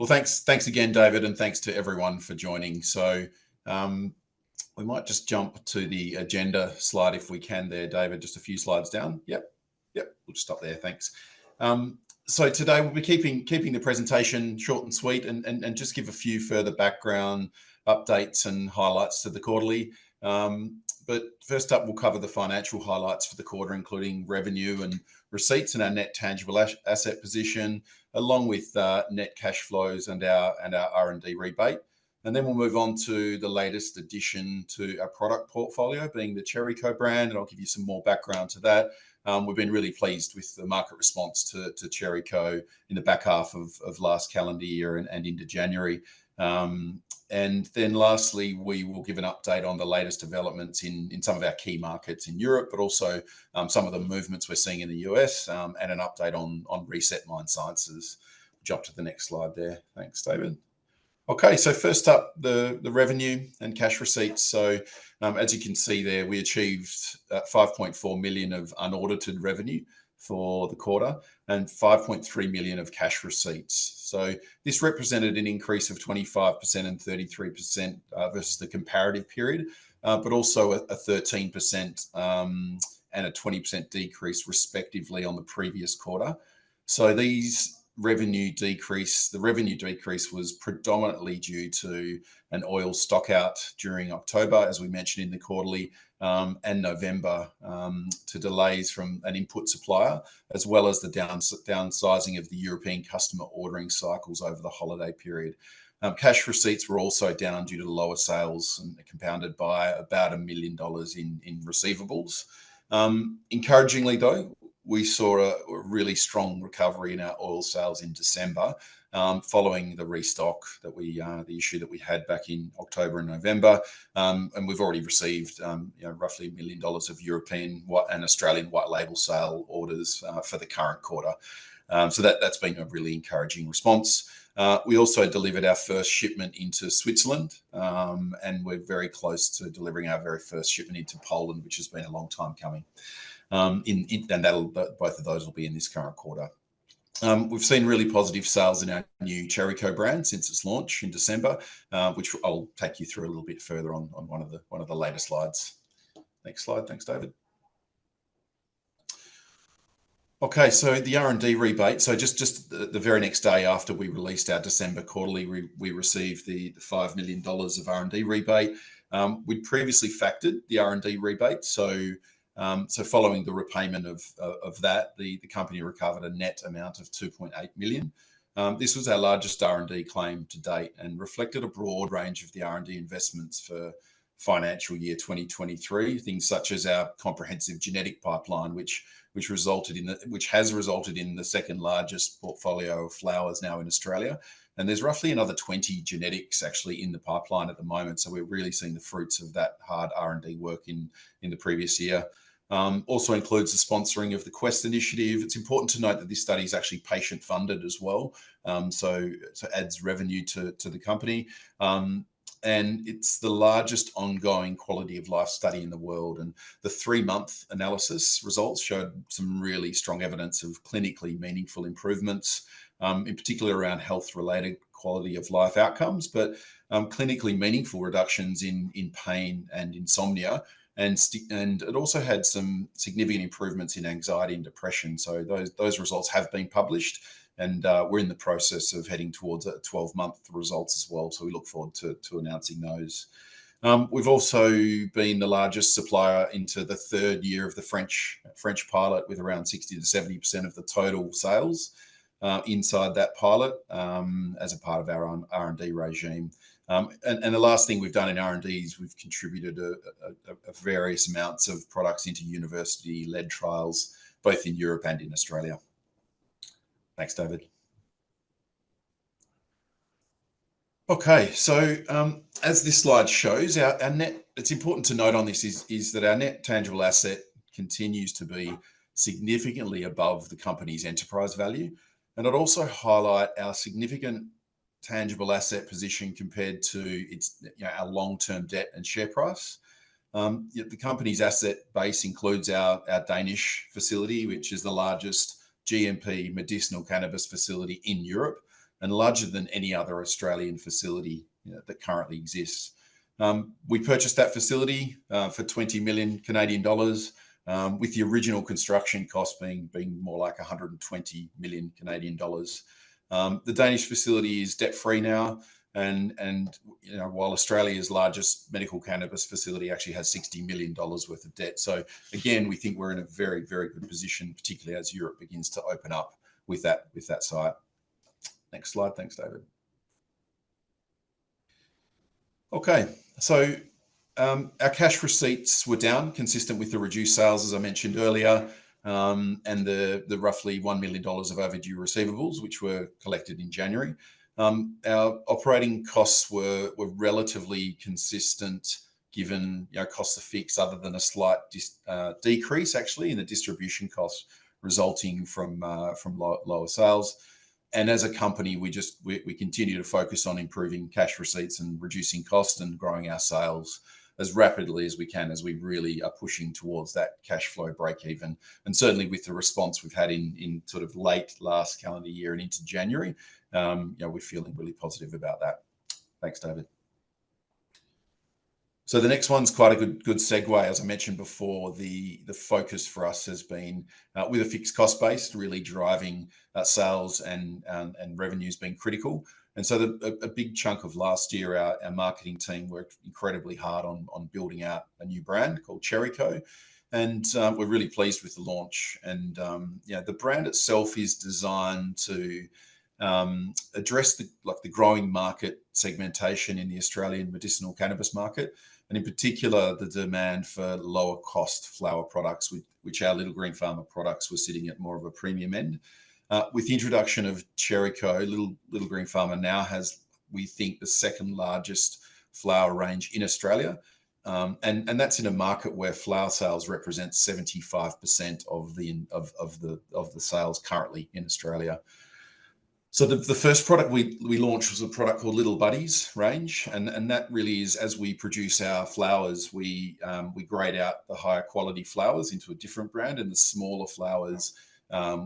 Well, thanks again, David, and thanks to everyone for joining. So we might just jump to the agenda slide if we can there, David, just a few slides down. Yep, we'll just stop there, thanks. So today we'll be keeping the presentation short and sweet and just give a few further background updates and highlights to the quarterly. But first up, we'll cover the financial highlights for the quarter, including revenue and receipts and our net tangible asset position, along with net cash flows and our R&D rebate. And then we'll move on to the latest addition to our product portfolio, being the Cherryco brand, and I'll give you some more background to that. We've been really pleased with the market response to Cherryco in the back half of last calendar year and into January. And then lastly, we will give an update on the latest developments in some of our key markets in Europe, but also some of the movements we're seeing in the US, and an update on Reset Mind Sciences. Jump to the next slide there. Thanks, David. Okay, so first up, the revenue and cash receipts. So as you can see there, we achieved 5.4 million of unaudited revenue for the quarter and 5.3 million of cash receipts. So this represented an increase of 25% and 33% versus the comparative period, but also a 13% and a 20% decrease respectively on the previous quarter. So the revenue decrease was predominantly due to an oil stock out during October, as we mentioned in the quarterly, and November, to delays from an input supplier, as well as the downsizing of the European customer ordering cycles over the holiday period. Cash receipts were also down due to lower sales and compounded by about $1 million in receivables. Encouragingly, though, we saw a really strong recovery in our oil sales in December, following the restock that the issue that we had back in October and November, and we've already received roughly $1 million of European and Australian white label sale orders for the current quarter. So that's been a really encouraging response. We also delivered our first shipment into Switzerland, and we're very close to delivering our very first shipment into Poland, which has been a long time coming. And both of those will be in this current quarter. We've seen really positive sales in our new Cherryco brand since its launch in December, which I'll take you through a little bit further on one of the later slides. Next slide, thanks, David. Okay, so the R&D rebate. So just the very next day after we released our December quarterly, we received the $5 million of R&D rebate. We'd previously factored the R&D rebate, so following the repayment of that, the company recovered a net amount of 2.8 million. This was our largest R&D claim to date and reflected a broad range of the R&D investments for financial year 2023, things such as our comprehensive genetic pipeline, which has resulted in the second largest portfolio of flowers now in Australia. And there's roughly another 20 genetics actually in the pipeline at the moment. So we're really seeing the fruits of that hard R&D work in the previous year. Also includes the sponsoring of the Quest initiative. It's important to note that this study is actually patient funded as well. So adds revenue to the company. And it's the largest ongoing quality of life study in the world. And the 3-month analysis results showed some really strong evidence of clinically meaningful improvements, in particular around health-related quality of life outcomes, but clinically meaningful reductions in pain and insomnia. And it also had some significant improvements in anxiety and depression. So those results have been published, and we're in the process of heading towards a 12-month results as well. So we look forward to announcing those. We've also been the largest supplier into the third year of the French pilot, with around 60 to 70% of the total sales inside that pilot, as a part of our R&D regime. And the last thing we've done in R&D is we've contributed a various amounts of products into university-led trials, both in Europe and in Australia. Thanks, David. Okay, so as this slide shows, our net, it's important to note on this is that our net tangible asset continues to be significantly above the company's enterprise value. And I'd also highlight our significant tangible asset position compared to its our long-term debt and share price. The company's asset base includes our Danish facility, which is the largest GMP medicinal cannabis facility in Europe. and larger than any other Australian facility that currently exists. We purchased that facility for 20 million Canadian dollars, with the original construction cost being more like 120 million Canadian dollars. The Danish facility is debt-free now, and while Australia's largest medical cannabis facility actually has $60 million worth of debt. So again, we think we're in a very, very good position, particularly as Europe begins to open up with that site. Next slide. Thanks, David. Okay, so our cash receipts were down, consistent with the reduced sales, as I mentioned earlier, and the roughly $1 million of overdue receivables, which were collected in January. Our operating costs were relatively consistent, given costs are fixed, other than a slight decrease actually in the distribution costs resulting from lower sales. And as a company, we continue to focus on improving cash receipts and reducing costs and growing our sales as rapidly as we can, as we really are pushing towards that cash flow break even. And certainly with the response we've had in sort of late last calendar year and into January, we're feeling really positive about that. Thanks, David. So the next one's quite a good segue. As I mentioned before, the focus for us has been with a fixed cost base, really driving sales and revenues being critical. And so a big chunk of last year, our marketing team worked incredibly hard on building out a new brand called Cherryco. And we're really pleased with the launch. And the brand itself is designed to address the growing market segmentation in the Australian medicinal cannabis market, and in particular the demand for lower cost flower products, which our Little Green Pharma products were sitting at more of a premium end. With the introduction of Cherryco, Little Green Pharma now has, we think, the second largest flower range in Australia, and that's in a market where flower sales represent 75% of the sales currently in Australia. So the first product we launched was a product called Little Buddies range, and that really is, as we produce our flowers, we grade out the higher quality flowers into a different brand, and the smaller flowers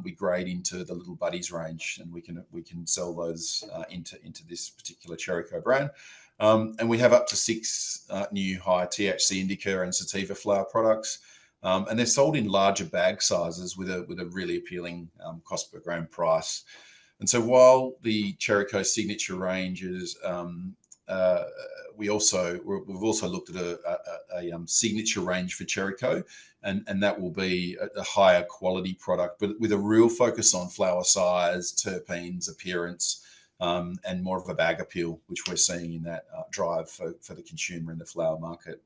we grade into the Little Buddies range, and we can sell those into this particular Cherryco brand. And we have up to 6 new high THC indica and sativa flower products, and they're sold in larger bag sizes with a really appealing cost per gram price. And so while the Cherryco signature range is, we've also looked at a signature range for Cherryco, and that will be a higher quality product, but with a real focus on flower size, terpenes, appearance, and more of a bag appeal, which we're seeing in that drive for the consumer in the flower market.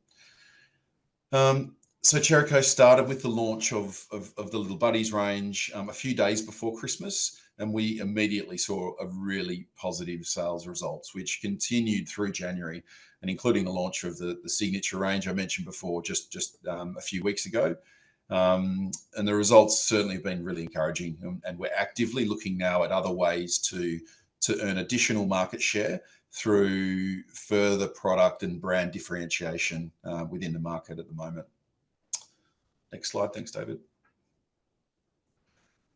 So Cherryco started with the launch of the Little Buddies range a few days before Christmas, and we immediately saw a really positive sales results, which continued through January, and including the launch of the signature range I mentioned before just a few weeks ago. And the results certainly have been really encouraging, and we're actively looking now at other ways to earn additional market share through further product and brand differentiation within the market at the moment. Next slide. Thanks, David.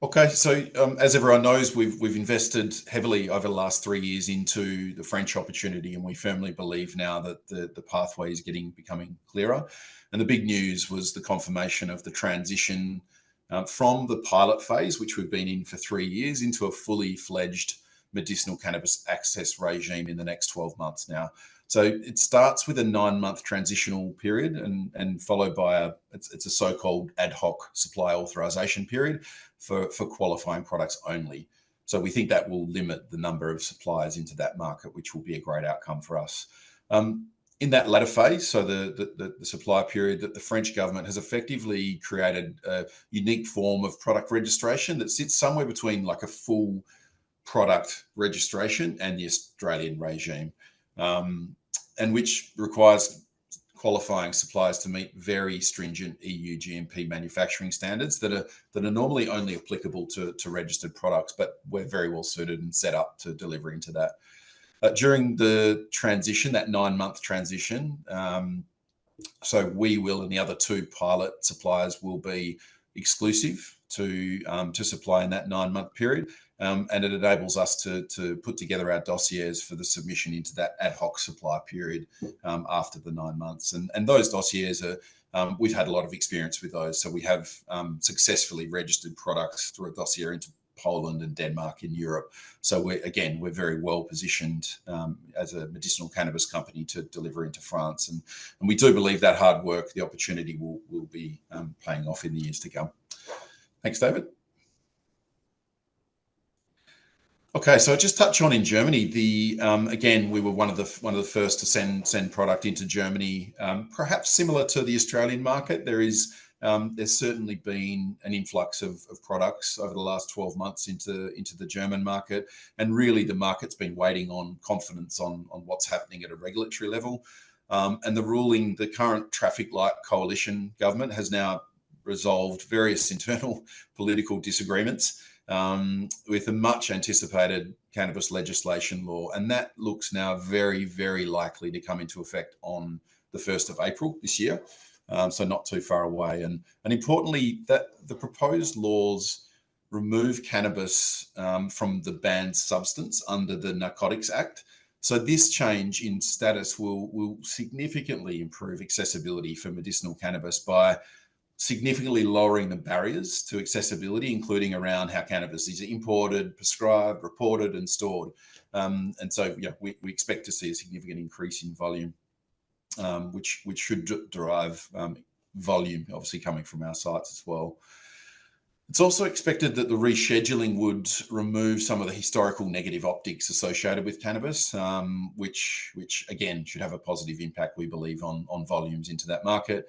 Okay, so as everyone knows, we've invested heavily over the last 3 years into the French opportunity, and we firmly believe now that the pathway is becoming clearer. And the big news was the confirmation of the transition from the pilot phase, which we've been in for 3 years, into a fully fledged medicinal cannabis access regime in the next 12 months now. So it starts with a 9-month transitional period, and followed by it's a so-called ad hoc supply authorization period for qualifying products only. So we think that will limit the number of suppliers into that market, which will be a great outcome for us. In that latter phase, so the supply period, that the French government has effectively created a unique form of product registration that sits somewhere between like a full product registration and the Australian regime, and which requires qualifying suppliers to meet very stringent EU GMP manufacturing standards that are normally only applicable to registered products, but we're very well suited and set up to deliver into that. During the transition, that 9-month transition, so we will, and the other 2 pilot suppliers will be exclusive to supply in that 9-month period, and it enables us to put together our dossiers for the submission into that ad hoc supply period after the 9 months. And those dossiers are, we've had a lot of experience with those. So we have successfully registered products through a dossier into Poland and Denmark in Europe. So we're very well positioned as a medicinal cannabis company to deliver into France. And we do believe that hard work, the opportunity will be paying off in the years to come. Thanks, David. Okay, so just touch on in Germany. Again, we were one of the first to send product into Germany. Perhaps similar to the Australian market, there's certainly been an influx of products over the last 12 months into the German market, and really the market's been waiting on confidence on what's happening at a regulatory level. And the current traffic light coalition government has now resolved various internal political disagreements with a much anticipated cannabis legislation law. And that looks now very, very likely to come into effect on the 1st of April this year. So not too far away. And importantly, that the proposed laws remove cannabis from the banned substance under the Narcotics Act. So this change in status will significantly improve accessibility for medicinal cannabis by significantly lowering the barriers to accessibility, including around how cannabis is imported, prescribed, reported, and stored. And so we expect to see a significant increase in volume, which should derive volume, obviously coming from our sites as well. It's also expected that the rescheduling would remove some of the historical negative optics associated with cannabis, which again should have a positive impact, we believe, on volumes into that market.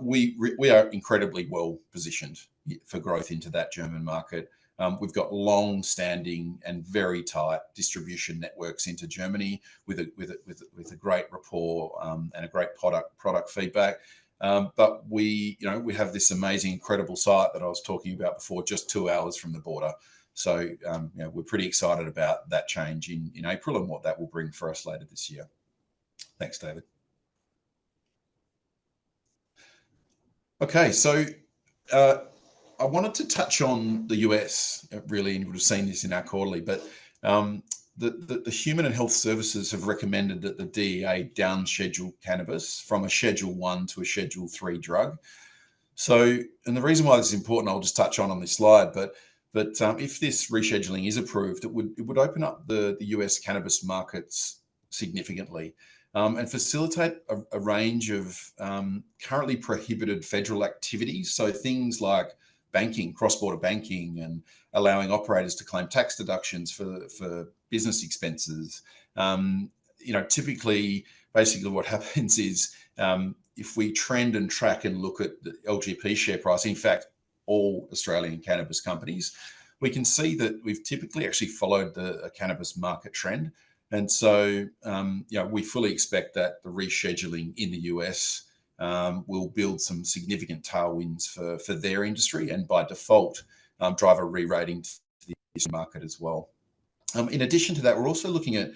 We are incredibly well positioned for growth into that German market. We've got long-standing and very tight distribution networks into Germany with a great rapport and a great product feedback. But we have this amazing, incredible site that I was talking about before, just 2 hours from the border. So we're pretty excited about that change in April and what that will bring for us later this year. Thanks, David. Okay, so I wanted to touch on the US, really, and you would have seen this in our quarterly, but the Human and Health Services have recommended that the DEA downschedule cannabis from a Schedule 1 to a Schedule 3 drug. So, and the reason why this is important, I'll just touch on this slide, but if this rescheduling is approved, it would open up the US cannabis markets significantly. And facilitate a range of currently prohibited federal activities. So things like banking, cross-border banking, and allowing operators to claim tax deductions for business expenses. Typically, basically what happens is if we trend and track and look at the LGP share price, in fact, all Australian cannabis companies, we can see that we've typically actually followed the cannabis market trend. And so, we fully expect that the rescheduling in the US will build some significant tailwinds for their industry, and by default, drive a re-rating to the market as well. In addition to that, we're also looking at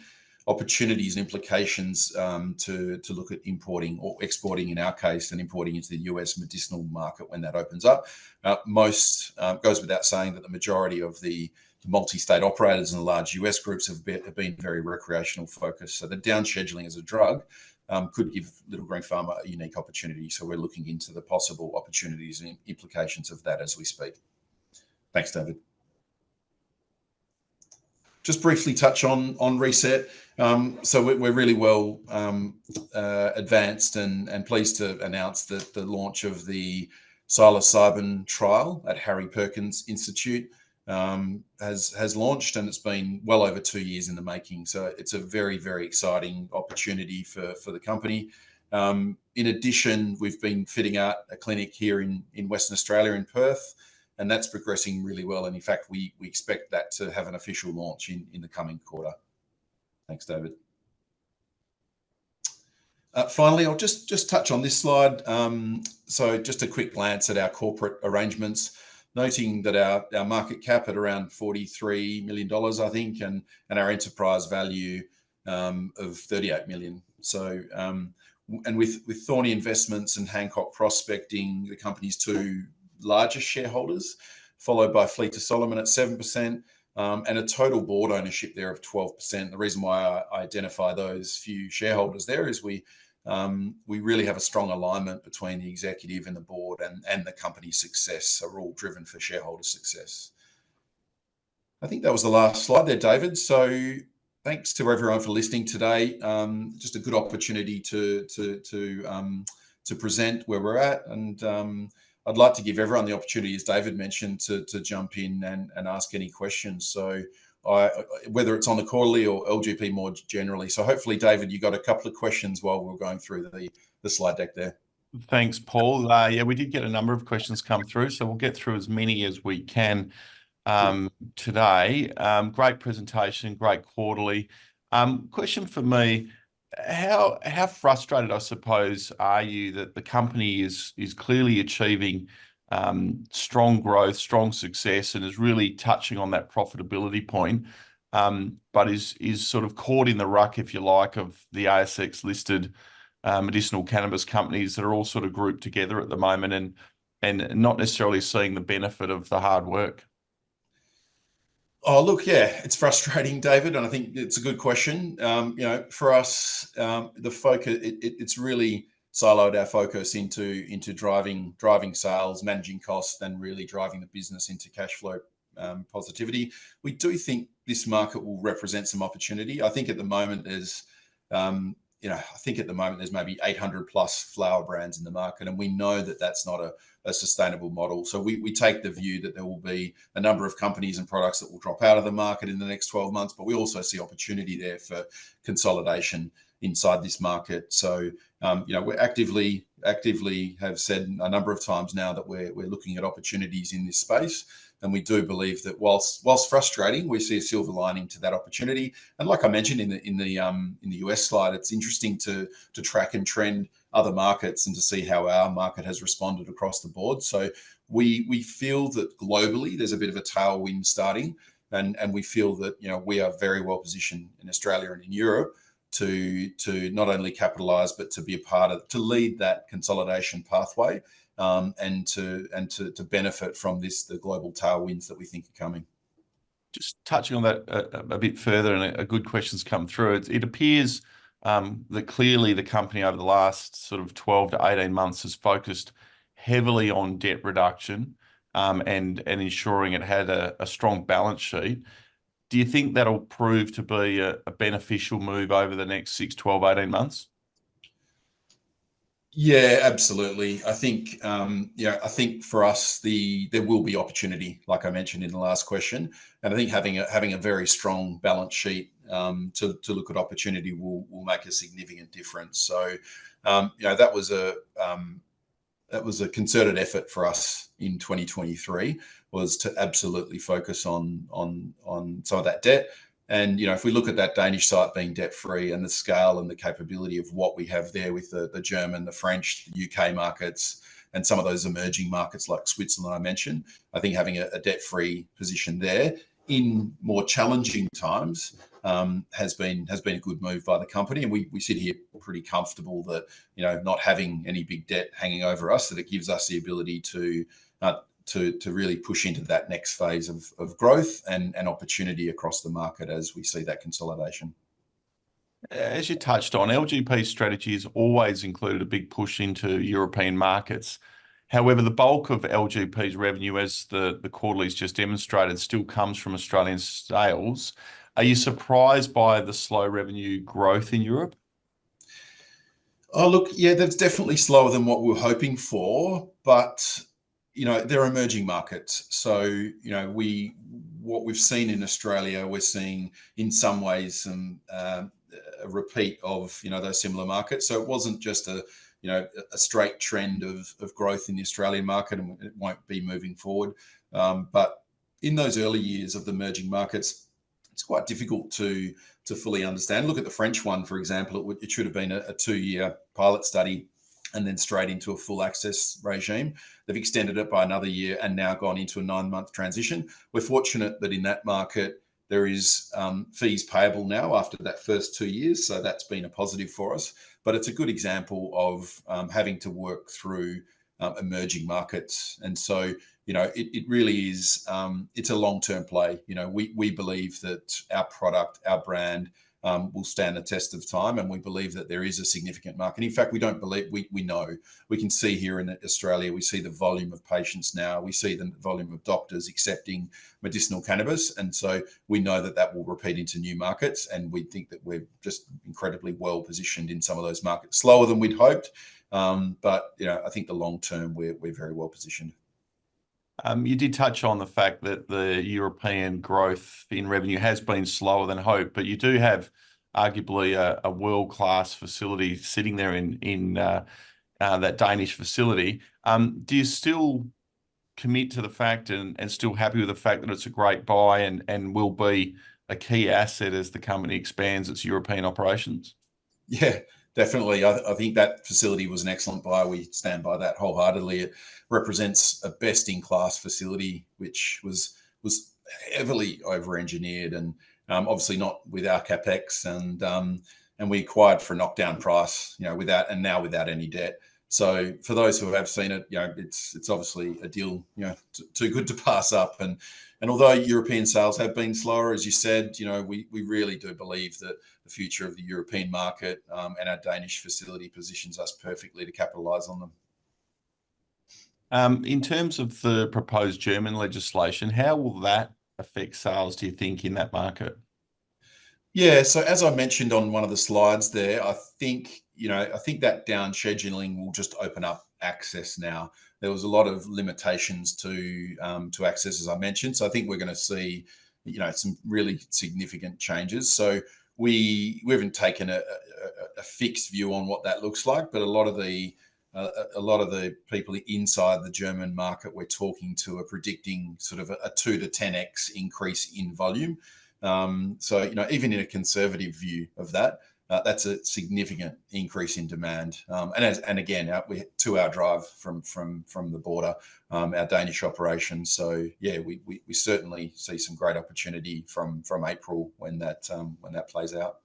opportunities and implications to look at importing or exporting, in our case, and importing into the US medicinal market when that opens up. Goes without saying that the majority of the multi-state operators and the large US groups have been very recreational focused. So the downscheduling as a drug could give Little Green Pharma a unique opportunity. So we're looking into the possible opportunities and implications of that as we speak. Thanks, David. Just briefly touch on Reset. So we're really well advanced and pleased to announce that the launch of the psilocybin trial at Harry Perkins Institute has launched, and it's been well over 2 years in the making. So it's a very, very exciting opportunity for the company. In addition, we've been fitting out a clinic here in Western Australia in Perth, and that's progressing really well. And in fact, we expect that to have an official launch in the coming quarter. Thanks, David. Finally, I'll just touch on this slide. So just a quick glance at our corporate arrangements, noting that our market cap at around $43 million, I think, and our enterprise value of 38 million. So, and with Thorney Investments and Hancock Prospecting, the company's two largest shareholders, followed by Fleet to Solomon at 7%, and a total board ownership there of 12%. The reason why I identify those few shareholders there is we really have a strong alignment between the executive and the board and the company's success. So we're all driven for shareholder success. I think that was the last slide there, David. So thanks to everyone for listening today. Just a good opportunity to present where we're at, and I'd like to give everyone the opportunity, as David mentioned, to jump in and ask any questions. So whether it's on the quarterly or LGP more generally. So hopefully, David, you got a couple of questions while we're going through the slide deck there. Thanks, Paul. Yeah, we did get a number of questions come through, so we'll get through as many as we can today. Great presentation, great quarterly. Question for me, how frustrated, I suppose, are you that the company is clearly achieving strong growth, strong success, and is really touching on that profitability point, but is sort of caught in the ruck, if you like, of the ASX listed medicinal cannabis companies that are all sort of grouped together at the moment and not necessarily seeing the benefit of the hard work? Oh, look, yeah, it's frustrating, David, and I think it's a good question. For us, the focus it's really siloed our focus into driving sales, managing costs, and really driving the business into cash flow positivity. We do think this market will represent some opportunity. I think at the moment there's maybe 800 plus flower brands in the market, and we know that that's not a sustainable model. So we take the view that there will be a number of companies and products that will drop out of the market in the next 12 months, but we also see opportunity there for consolidation inside this market. So we're actively have said a number of times now that we're looking at opportunities in this space. And we do believe that whilst frustrating, we see a silver lining to that opportunity. And like I mentioned in the US slide, it's interesting to track and trend other markets and to see how our market has responded across the board. So we feel that globally there's a bit of a tailwind starting, and we feel that we are very well positioned in Australia and in Europe to not only capitalize but to be a part of, to lead that consolidation pathway. And to benefit from the global tailwinds that we think are coming. Just touching on that a bit further, and a good question's come through. It appears that clearly the company over the last sort of 12 to 18 months has focused heavily on debt reduction and ensuring it had a strong balance sheet. Do you think that'll prove to be a beneficial move over the next 6, 12, 18 months? Yeah, absolutely. I think for us there will be opportunity, like I mentioned in the last question, and I think having a very strong balance sheet to look at opportunity will make a significant difference. So that was a concerted effort for us in 2023, was to absolutely focus on some of that debt. And if we look at that Danish site being debt-free and the scale and the capability of what we have there with the German, the French, the UK markets, and some of those emerging markets like Switzerland I mentioned, I think having a debt-free position there in more challenging times has been a good move by the company. And we sit here pretty comfortable that not having any big debt hanging over us, that it gives us the ability to really push into that next phase of growth and opportunity across the market as we see that consolidation. As you touched on, LGP's strategy has always included a big push into European markets. However, the bulk of LGP's revenue, as the quarterly's just demonstrated, still comes from Australian sales. Are you surprised by the slow revenue growth in Europe? Oh, look, yeah, that's definitely slower than what we were hoping for, but they're emerging markets. So, what we've seen in Australia, we're seeing in some ways some a repeat of those similar markets. So it wasn't just a straight trend of growth in the Australian market, and it won't be moving forward. But in those early years of the emerging markets, it's quite difficult to fully understand. Look at the French one, for example. It should have been a 2-year pilot study and then straight into a full access regime. They've extended it by another year and now gone into a 9-month transition. We're fortunate that in that market, there is fees payable now after that first 2 years. So that's been a positive for us. But it's a good example of having to work through emerging markets. And so, it really is, it's a long-term play. We believe that our product, our brand, will stand the test of time, and we believe that there is a significant market. In fact, we don't believe, we know, we can see here in Australia, we see the volume of patients now, we see the volume of doctors accepting medicinal cannabis, and so we know that will repeat into new markets, and we think that we're just incredibly well positioned in some of those markets. Slower than we'd hoped, but I think the long term we're very well positioned. You did touch on the fact that the European growth in revenue has been slower than hoped, but you do have arguably a world-class facility sitting there in that Danish facility. Do you still commit to the fact and still happy with the fact that it's a great buy and will be a key asset as the company expands its European operations? Yeah, definitely. I think that facility was an excellent buy. We stand by that wholeheartedly. It represents a best-in-class facility, which was heavily over-engineered and obviously not with our capex, and we acquired for a knockdown price, without any debt. So for those who have seen it, it's obviously a deal, too good to pass up. And although European sales have been slower, as you said, we really do believe that the future of the European market and our Danish facility positions us perfectly to capitalise on them. In terms of the proposed German legislation, how will that affect sales, do you think, in that market? Yeah, so as I mentioned on one of the slides there, I think that down scheduling will just open up access now. There was a lot of limitations to access, as I mentioned. So I think we're going to see, some really significant changes. So we haven't taken a fixed view on what that looks like, but a lot of the people inside the German market we're talking to are predicting sort of a 2 to 10x increase in volume. So even in a conservative view of that, that's a significant increase in demand. And again, we 2-hour drive from the border, our Danish operations. So yeah, we certainly see some great opportunity from April when that plays out.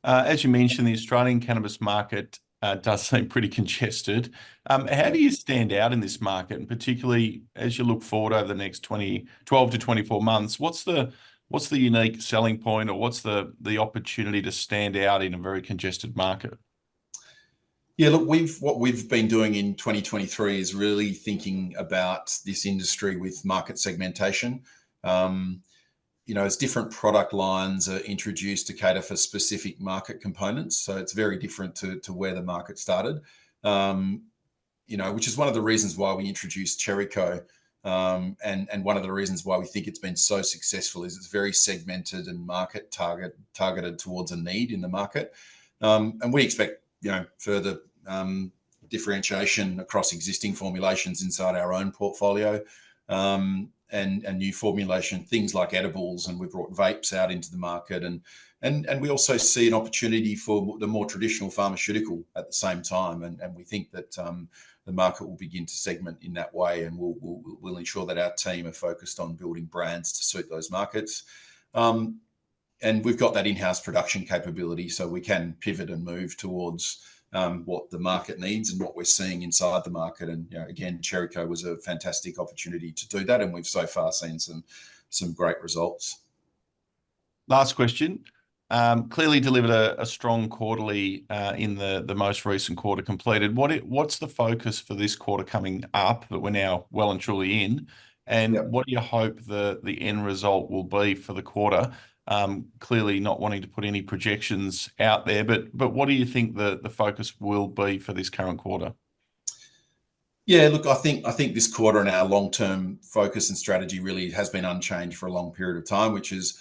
As you mentioned, the Australian cannabis market does seem pretty congested. How do you stand out in this market, and particularly as you look forward over the next 12 to 24 months? What's the unique selling point, or what's the opportunity to stand out in a very congested market? Yeah, look, what we've been doing in 2023 is really thinking about this industry with market segmentation. As different product lines are introduced to cater for specific market components, so it's very different to where the market started. Which is one of the reasons why we introduced Cherryco. And one of the reasons why we think it's been so successful is it's very segmented and market targeted towards a need in the market. And we expect, further differentiation across existing formulations inside our own portfolio, and new formulation, things like edibles, and we've brought vapes out into the market. And we also see an opportunity for the more traditional pharmaceutical at the same time. And we think that the market will begin to segment in that way, and we'll ensure that our team are focused on building brands to suit those markets. And we've got that in-house production capability, so we can pivot and move towards what the market needs and what we're seeing inside the market. And again, Cherryco was a fantastic opportunity to do that, and we've so far seen some great results. Last question. Clearly delivered a strong quarterly in the most recent quarter completed. What's the focus for this quarter coming up that we're now well and truly in? And what do you hope the end result will be for the quarter? Clearly not wanting to put any projections out there, but what do you think the focus will be for this current quarter? Yeah, look, I think this quarter and our long-term focus and strategy really has been unchanged for a long period of time, which is,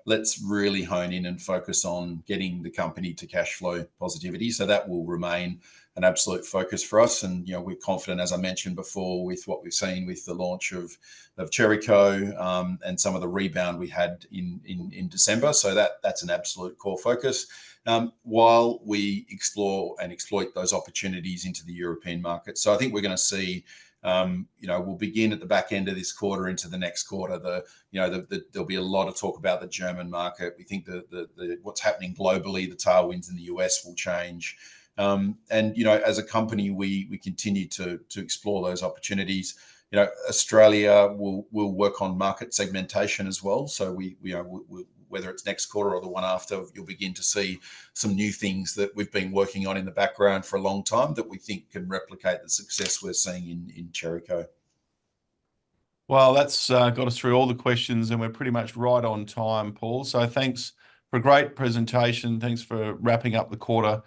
let's really hone in and focus on getting the company to cash flow positivity. So that will remain an absolute focus for us. And, we're confident, as I mentioned before, with what we've seen with the launch of Cherryco, and some of the rebound we had in December. So that's an absolute core focus. While we explore and exploit those opportunities into the European market. So I think we're going to see, we'll begin at the back end of this quarter into the next quarter. There'll be a lot of talk about the German market. We think what's happening globally, the tailwinds in the US will change. And as a company, we continue to explore those opportunities. Australia will work on market segmentation as well. So we whether it's next quarter or the one after, you'll begin to see some new things that we've been working on in the background for a long time that we think can replicate the success we're seeing in Cherryco. Well, that's got us through all the questions, and we're pretty much right on time, Paul. So thanks for a great presentation. Thanks for wrapping up the quarter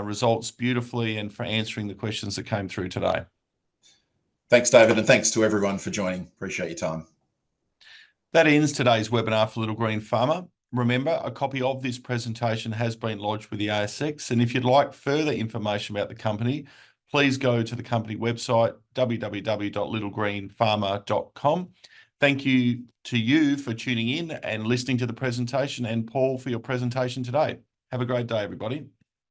results beautifully and for answering the questions that came through today. Thanks, David, and thanks to everyone for joining. Appreciate your time. That ends today's webinar for Little Green Pharma. Remember, a copy of this presentation has been lodged with the ASX, and if you'd like further information about the company, please go to the company website, www.littlegreenpharma.com. Thank you to you for tuning in and listening to the presentation, and Paul for your presentation today. Have a great day, everybody.